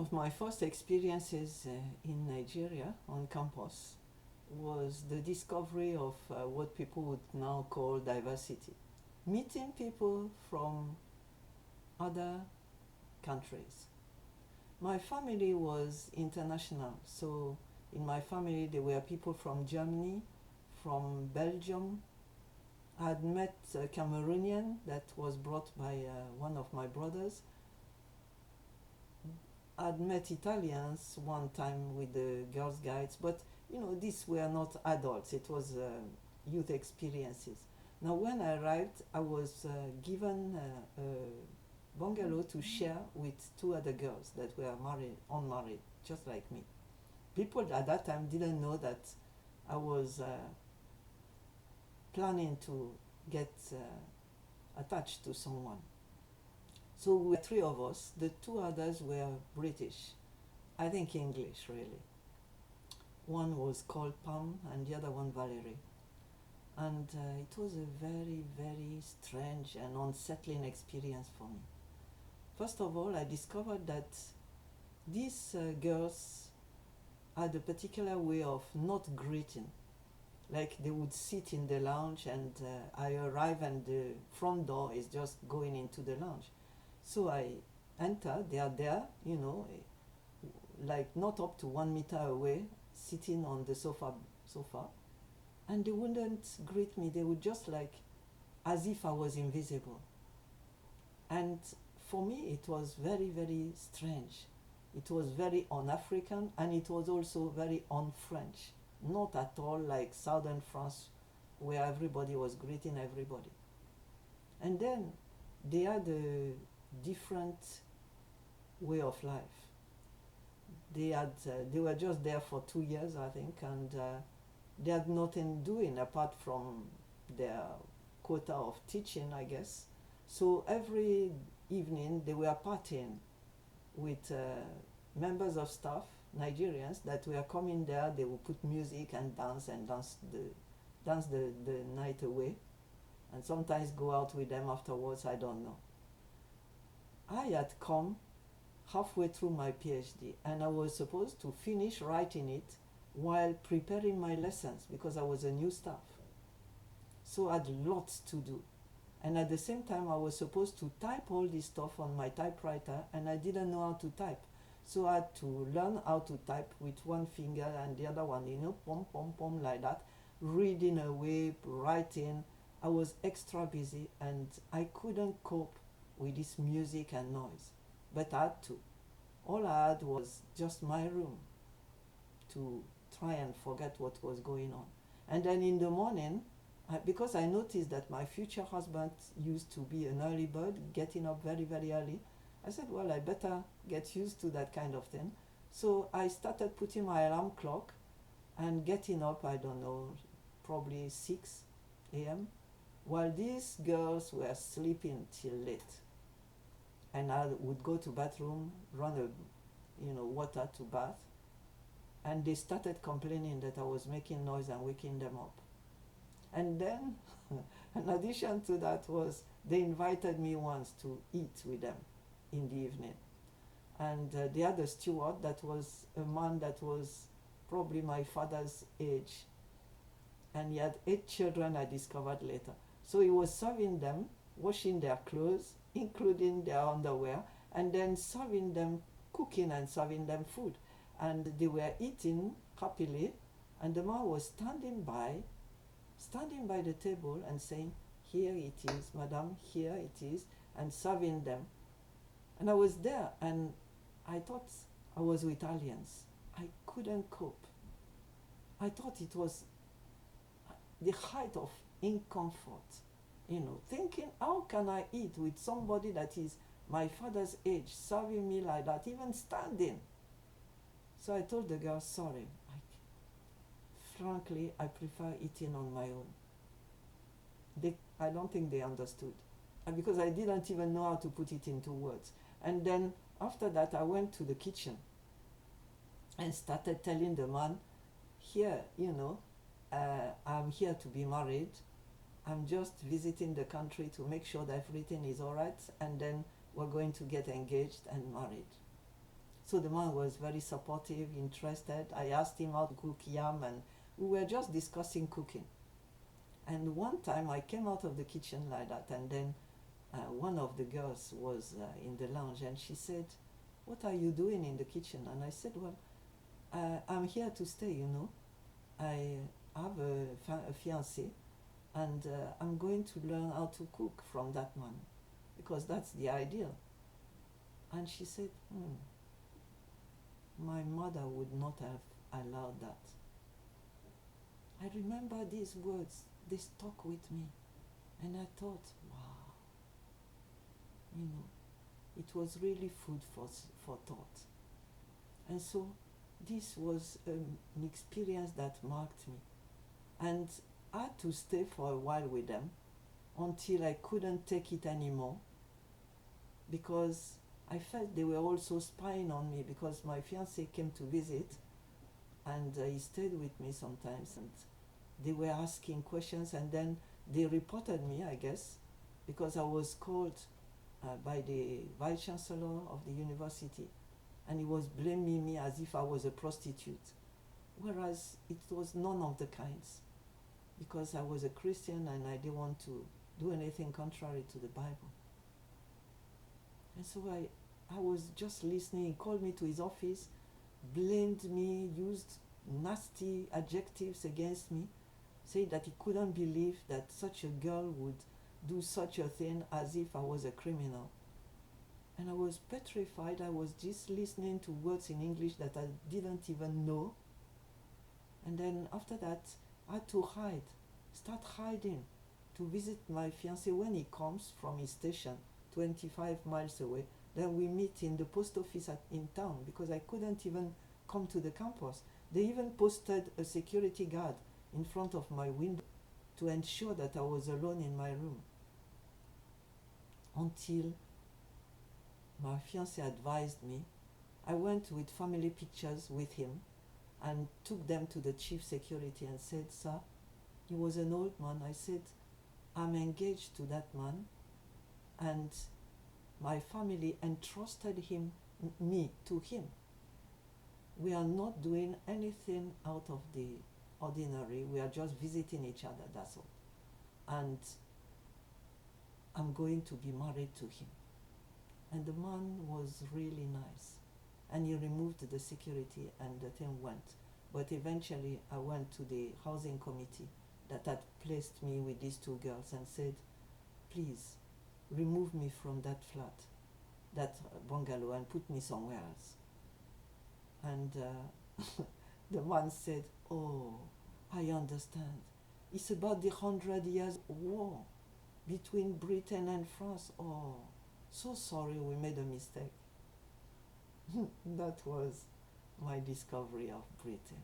of my first experiences in Nigeria on campus was the discovery of what people would now call diversity. Meeting people from other countries. My family was international, so in my family there were people from Germany, from Belgium. I had met a Cameroonian that was brought by one of my brothers. I'd met Italians one time with the Girls Guides, but these were not adults, it was youth experiences. Now, when I arrived, I was given a bungalow to share with two other girls that were married, unmarried, just like me. People at that time didn't know that I was planning to get attached to someone. So we were three of us. The two others were British. I think English, really. One was called Pam and the other one Valerie. And it was a very, very strange and unsettling experience for me. First of all, I discovered that these girls had a particular way of not greeting. Like they would sit in the lounge and I arrive and the front door is just going into the lounge. So I enter, they are there, like not up to 1 meter away, sitting on the sofa, and they wouldn't greet me. They would just like, as if I was invisible. And for me, it was very, very strange. It was very un-African, and it was also very un-French. Not at all like southern France, where everybody was greeting everybody. And then they had a different way of life. They were just there for 2 years, I think, and they had nothing doing apart from their quota of teaching, I guess. So every evening they were partying with members of staff, Nigerians, that were coming there. They would put music and dance the night away, and sometimes go out with them afterwards, I don't know. I had come halfway through my PhD and I was supposed to finish writing it while preparing my lessons because I was a new staff. So I had lots to do. And at the same time, I was supposed to type all this stuff on my typewriter and I didn't know how to type. So I had to learn how to type with one finger and the other one, pom, pom, pom, like that, reading away, writing. I was extra busy and I couldn't cope with this music and noise. But I had to. All I had was just my room to try and forget what was going on. And then in the morning, because I noticed that my future husband used to be an early bird, getting up very, very early, I said, well, I better get used to that kind of thing. So I started putting my alarm clock and getting up, I don't know, probably 6 a.m., while these girls were sleeping till late. And I would go to bathroom, run water to bath, and they started complaining that I was making noise and waking them up. And then, in addition to that, was they invited me once to eat with them in the evening. And they had a steward that was a man that was probably my father's age, and he had 8 children, I discovered later. So he was serving them, washing their clothes, including their underwear, and then serving them, cooking and serving them food. And they were eating happily, and the man was standing by the table and saying, here it is, madam, here it is, and serving them. And I was there, and I thought I was with aliens. I couldn't cope. I thought it was the height of discomfort, thinking, how can I eat with somebody that is my father's age, serving me like that, even standing? So I told the girl, sorry, frankly, I prefer eating on my own. I don't think they understood, because I didn't even know how to put it into words. And then after that, I went to the kitchen and started telling the man, here, I'm here to be married. I'm just visiting the country to make sure that everything is all right, and then we're going to get engaged and married. So the man was very supportive, interested. I asked him how to cook yam, and we were just discussing cooking. And one time I came out of the kitchen like that, and then one of the girls was in the lounge, and she said, "What are you doing in the kitchen?" And I said, "Well, I'm here to stay, you know. I have a fiancé, and I'm going to learn how to cook from that man, because that's the ideal." And she said, "My mother would not have allowed that." I remember these words, they stuck with me. And I thought, wow, you know, it was really food for thought. And so this was an experience that marked me. And I had to stay for a while with them until I couldn't take it anymore, because I felt they were also spying on me, because my fiancé came to visit, and he stayed with me sometimes, and they were asking questions, and then they reported me, I guess, because I was called by the vice chancellor of the university, and he was blaming me as if I was a prostitute, whereas it was none of the kinds, because I was a Christian and I didn't want to do anything contrary to the Bible. And so I was just listening. He called me to his office, blamed me, used nasty adjectives against me, said that he couldn't believe that such a girl would do such a thing, as if I was a criminal. And I was petrified. I was just listening to words in English that I didn't even know. And then after that, I had to start hiding, to visit my fiancé when he comes from his station 25 miles away. Then we meet in the post office in town, because I couldn't even come to the campus. They even posted a security guard in front of my window to ensure that I was alone in my room, until my fiancé advised me. I went with family pictures with him and took them to the chief security and said, "Sir," he was an old man, I said, "I'm engaged to that man, and my family entrusted me to him. We are not doing anything out of the ordinary. We are just visiting each other, that's all. And I'm going to be married to him." And the man was really nice. And he removed the security, and the thing went. But eventually I went to the housing committee that had placed me with these two girls and said, "Please remove me from that flat, that bungalow, and put me somewhere else." And the man said, "Oh, I understand. It's about the 100 Years War between Britain and France. Oh, so sorry, we made a mistake." That was my discovery of Britain.